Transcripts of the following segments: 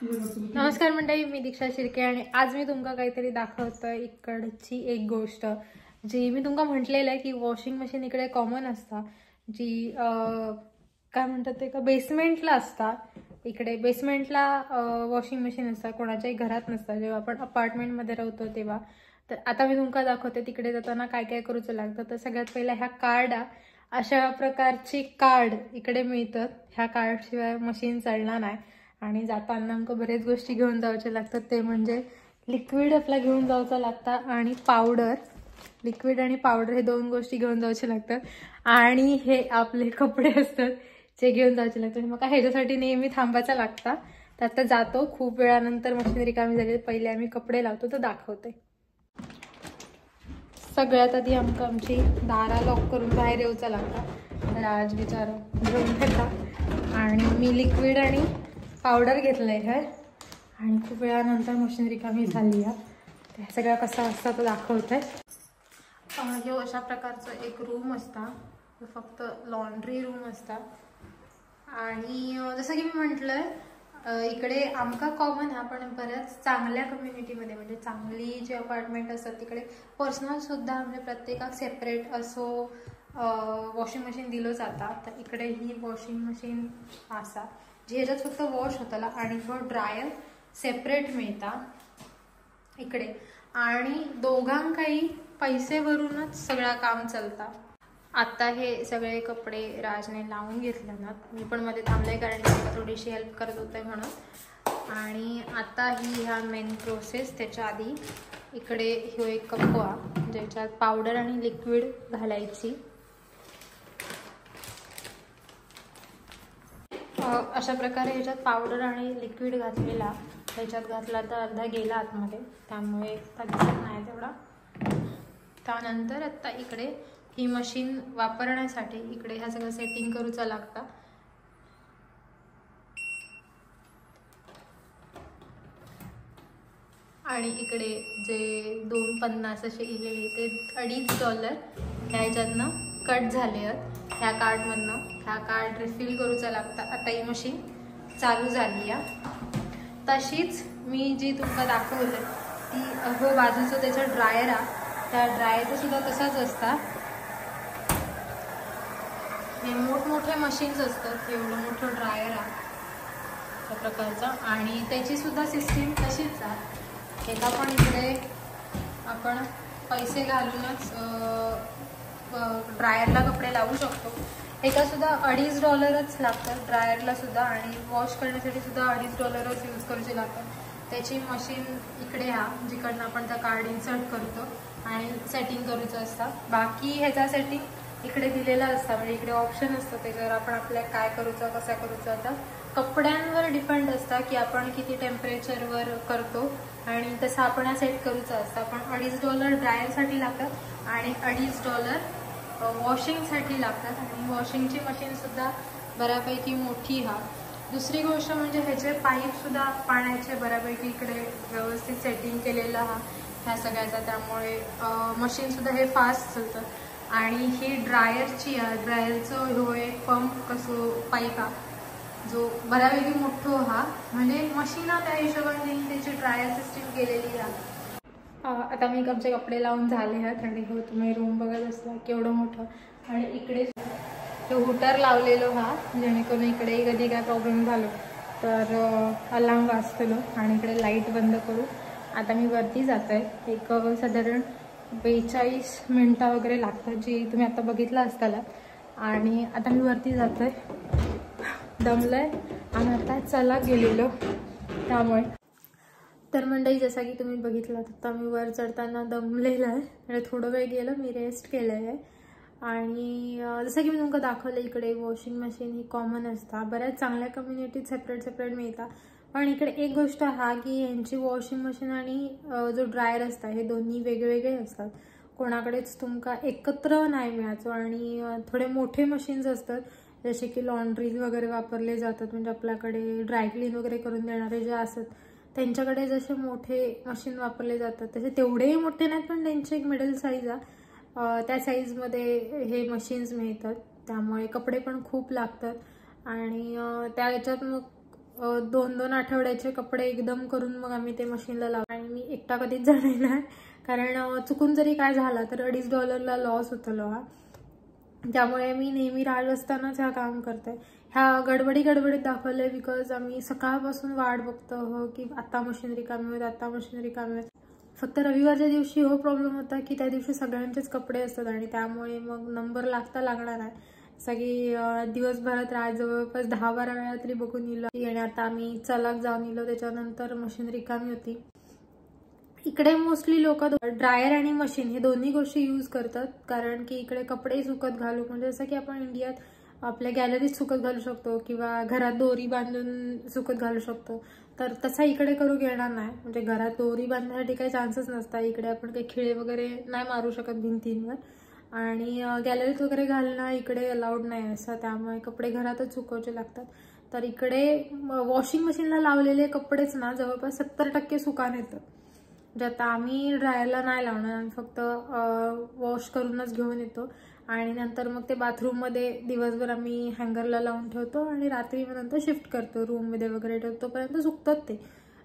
नमस्कार मंडळी, मी दीक्षा शिर्के आणि आज मी तुमका काहीतरी दाखवतोय इकडची एक गोष्ट जी मी तुमका म्हटलेलं आहे की वॉशिंग मशीन इकडे कॉमन असता, जी काय म्हणतात ते का बेसमेंटला असता. इकडे बेसमेंटला वॉशिंग मशीन असता, कोणाच्याही घरात नसता. जेव्हा आपण अपार्टमेंटमध्ये राहतो तेव्हा. तर आता मी तुमका दाखवते तिकडे जाताना काय काय करूचं लागतं. तर सगळ्यात पहिला ह्या कार्ड, अशा प्रकारची कार्ड इकडे मिळतात. ह्या कार्डशिवाय मशीन चालणार नाही. आणि जाताना आमका बरेच गोष्टी घेऊन जायचे लागतात. ते म्हणजे लिक्विड आपला घेऊन जायचं लागतं आणि पावडर. लिक्विड आणि पावडर हे दोन गोष्टी घेऊन जायचे लागतात. आणि हे आपले कपडे असतात जे घेऊन जायचे लागतात. मग ह्याच्यासाठी नेहमी थांबायचं लागतं. तर आता जातो, खूप वेळानंतर मशीन रिकामी झाली. पहिले आम्ही कपडे लावतो तर दाखवते. सगळ्यात आधी आमका आमची दारा लॉक करून बाहेर येऊचा लागता. राज विचार घेऊन येतात आणि मी लिक्विड आणि पावडर घेतलंय आहे आणि खूप वेळानंतर मशीन रिकामी झाली आहे. त्या सगळ्या कसा असता तो दाखवते. हे अशा प्रकारचं एक रूम असता, फक्त लॉन्ड्री रूम असता. आणि जसं की मी म्हटलं इकडे आमका कॉमन हा, पण बऱ्याच चांगल्या कम्युनिटीमध्ये म्हणजे चांगली जे अपार्टमेंट असतात तिकडे पर्सनल सुद्धा म्हणजे प्रत्येकाक सेपरेट असो वॉशिंग मशीन दिलं जातं. तर इकडे ही वॉशिंग मशीन असा जी ह्याच्यात फक्त वॉश होताला आणि तो ड्रायर सेपरेट मिळता इकडे. आणि दोघांकाही पैसे भरूनच सगळं काम चालतं. आता हे सगळे कपडे राजने लावून घेतले ना, मी पण मध्ये थांबले कारण मी थोडीशी हेल्प करत होते म्हणून. आणि आता ही ह्या मेन प्रोसेस. त्याच्या आधी इकडे ह्यो एक कप्पा ज्याच्यात पावडर आणि लिक्विड घालायची. अशा प्रकारे ह्याच्यात पावडर आणि लिक्विड घातलेला, ह्याच्यात घातला तर अर्धा गेला आतमध्ये, त्यामुळे दिसत नाही तेवढा. त्यानंतर आता इकडे ही मशीन वापरण्यासाठी इकडे ह्या सगळं सेटिंग करूचं लागतं. आणि इकडे जे $2.50 असे इलेले ते $2.50 ह्याच्यातनं कट झाले आहेत ह्या कार्डमधनं. ह्या कार्ड रिफिल करूचं लागतं. आता ही मशीन चालू झाली आहे. तशीच मी जी तुमका दाखवलं ती हो बाजूचं त्याचं ड्रायर आहे, त्या ड्रायरचं सुद्धा तसाच असता. हे मोठमोठे मशीन्स असतात, एवढं मोठं ड्रायर आहे त्या प्रकारचं. आणि त्याची सुद्धा सिस्टीम तशीच आहे. एका पण इकडे आपण पैसे घालूनच ड्रायरला कपडे लावू शकतो. एका सुद्धा $2.50 लागतात ड्रायरला सुद्धा. आणि वॉश करण्यासाठी सुद्धा $2.50 यूज करायचे लागतात. त्याची मशीन इकडे हा, जिकडनं आपण त्या कार्ड इन्सर्ट करतो आणि सेटिंग करूचं असतं. बाकी ह्याचा सेटिंग इकडे दिलेला असता, म्हणजे इकडे ऑप्शन असतं, त्याच्यावर आपण आपल्या काय करूचं कसा करूचं. आता कपड्यांवर डिपेंड असतं की आपण किती टेम्परेचरवर करतो आणि तसं आपण हा सेट करूचं असतं. आपण $2.50 ड्रायरसाठी लागतात आणि $2.50 वॉशिंगसाठी लागतात. आणि वॉशिंगची मशीन सुद्धा बऱ्यापैकी मोठी हा. दुसरी गोष्ट म्हणजे ह्याचे पाईप सुद्धा पाण्याचे बऱ्यापैकी इकडे व्यवस्थित सेटिंग केलेलं हा ह्या सगळ्याचा, त्यामुळे मशीन सुद्धा हे फास्ट चालतं. आणि ही ड्रायरची आहे, ड्रायरचं ह्यो एक पंप कसो पाईप हा जो बऱ्यापैकी मोठो हा, म्हणजे मशीन त्या हिशोबाने त्याची ड्रायर सिस्टीम केलेली आहे. आता मी आमचे कपडे लावून झाले आहेत आणि हो तुम्ही रूम बघत असला केवढं मोठं. आणि इकडे हुटर लावलेलो हा, जेणेकरून इकडे कधी काय प्रॉब्लेम झालो तर अलार्म वाजतलो. आणि इकडे लाईट बंद करू. आता मी वरती जात आहे. एक साधारण 42 मिनटं वगैरे लागतात, जी तुम्ही आता बघितलं असताला. आणि आता मी वरती जात आहे, दमलंय आणि आता चला गेलेलो त्यामुळे. तर मंडळी जसा की तुम्ही बघितलं आता मी वर चढताना दमलेलं आहे आणि थोडं वेळ गेलं, मी रेस्ट केलं आहे. आणि जसं की मी तुमका दाखवलं इकडे वॉशिंग मशीन ही कॉमन असतात. बऱ्याच चांगल्या कम्युनिटीत सेपरेट मिळतात. पण इकडे एक गोष्ट हा की यांची वॉशिंग मशीन आणि जो ड्रायर असतात हे दोन्ही वेगवेगळे असतात. कोणाकडेच तुमका एकत्र नाही मिळायचो. आणि थोडे मोठे मशीन्स असतात जसे की लॉन्ड्री वगैरे वापरले जातात, म्हणजे आपल्याकडे ड्रायक्लीन वगैरे करून देणारे जे असतात त्यांच्याकडे जसे मोठे मशीन वापरले जातात तसे तेवढेही मोठे नाहीत, पण त्यांची एक मिडल साईज आहे. त्या साईजमध्ये हे मशीन्स मिळतात, त्यामुळे कपडे पण खूप लागतात. आणि त्या ह्याच्यात मग 2-2 आठवड्याचे कपडे एकदम करून मग आम्ही ते मशीनला लावतो. आणि मी एकटा कधीच जाणार नाही, कारण चुकून जरी काय झालं तर $2.5 लॉस होतो हा. त्यामुळे मी नेहमी राजस्थानच हा काम करते. ह्या गडबडीत दाखवलंय बिकॉज आम्ही सकाळपासून वाट बघतो की आता मशीन रिकामी होत, आता मशीन रिकामी होत. फक्त रविवारच्या दिवशी हो प्रॉब्लेम होता की त्या दिवशी सगळ्यांचेच कपडे असतात आणि त्यामुळे मग नंबर लागणार आहे. सगळी दिवसभरात रात जवळपास 10-12 वेळा तरी बघून येलो आणि आता आम्ही चलाक जाऊन येलो. त्याच्यानंतर मशीन रिकामी होती. इकडे मोस्टली लोक ड्रायर आणि मशीन हे दोन्ही गोष्टी यूज करतात, कारण की इकडे कपडे सुकत घालू, म्हणजे जसं की आपण इंडियात आपल्या गॅलरीत सुकत घालू शकतो किंवा घरात दोरी बांधून सुकत घालू शकतो, तर तसा इकडे करू घेणार नाही. म्हणजे घरात दोरी बांधण्यासाठी काही चान्सच नसतात. इकडे आपण काही खिळे वगैरे नाही मारू शकत भिंतींवर आणि गॅलरीत वगैरे घालणं इकडे अलाउड नाही असं. त्यामुळे कपडे घरातच सुकवायचे लागतात. तर इकडे वॉशिंग मशीनला लावलेले कपडेच ना जवळपास 70% सुकान येतात. म्हणजे आता आम्ही ड्रायरला नाही लावणार, आम्ही फक्त वॉश करूनच घेऊन येतो आणि नंतर मग ते बाथरूममध्ये दिवसभर आम्ही हँगरला लावून ठेवतो आणि रात्री मग नंतर शिफ्ट करतो रूममध्ये वगैरे ठेवतो, तोपर्यंत सुकतात ते.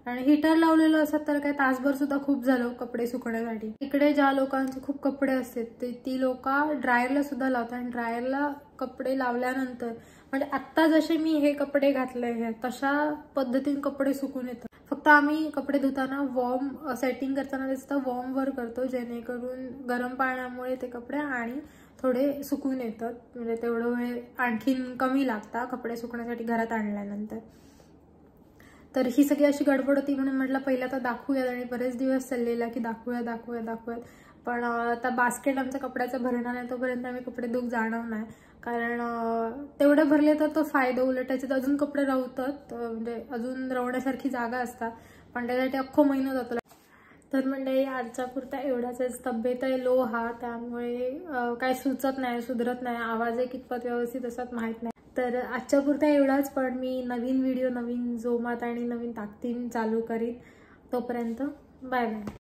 आणि हीटर लावलेलं असत तर काय तासभर सुद्धा खूप झालं कपडे सुकण्यासाठी. इकडे ज्या लोकांचे खूप कपडे असतात ती लोक ड्रायरला सुद्धा लावतात आणि ड्रायरला कपडे लावल्यानंतर म्हणजे आत्ता जसे मी हे कपडे घातले हे तशा पद्धतीने कपडे सुकून येतात. फक्त आम्ही कपडे धुताना वॉर्म सेटिंग करताना त्याचा वॉर्म वर करतो, जेणेकरून गरम पाण्यामुळे ते कपडे आणि थोडे सुकून येतात. म्हणजे तेवढं वेळ आणखीन कमी लागता कपडे सुकण्यासाठी घरात आणल्यानंतर. तर ही सगळी अशी गडबड होती म्हणून म्हटलं पहिला तर दाखवूयात आणि बरेच दिवस चाललेला की दाखवूयात. पण आता बास्केट आमच्या कपड्याचं भरणार आहे तोपर्यंत आम्ही कपडे धुक जाणार नाही, कारण तेवढे भरले तर तो फायदा. उलट त्याच्यात अजून कपडे राहतात, म्हणजे अजून रवण्यासारखी जागा असतात, पण त्यासाठी अख्खो महिना जातो. तर म्हणजे आजच्या पुरता एवढाच. तब्येत आहे लो हा, त्यामुळे काय सुचत नाही, सुधरत नाही, आवाज कितपत व्यवस्थित असत माहित नाही. तर आजच्या पुरता एवढाच. पण मी नवीन व्हिडिओ नवीन जोमात आणि नवीन ताकदीने चालू करीन. तोपर्यंत बाय बाय.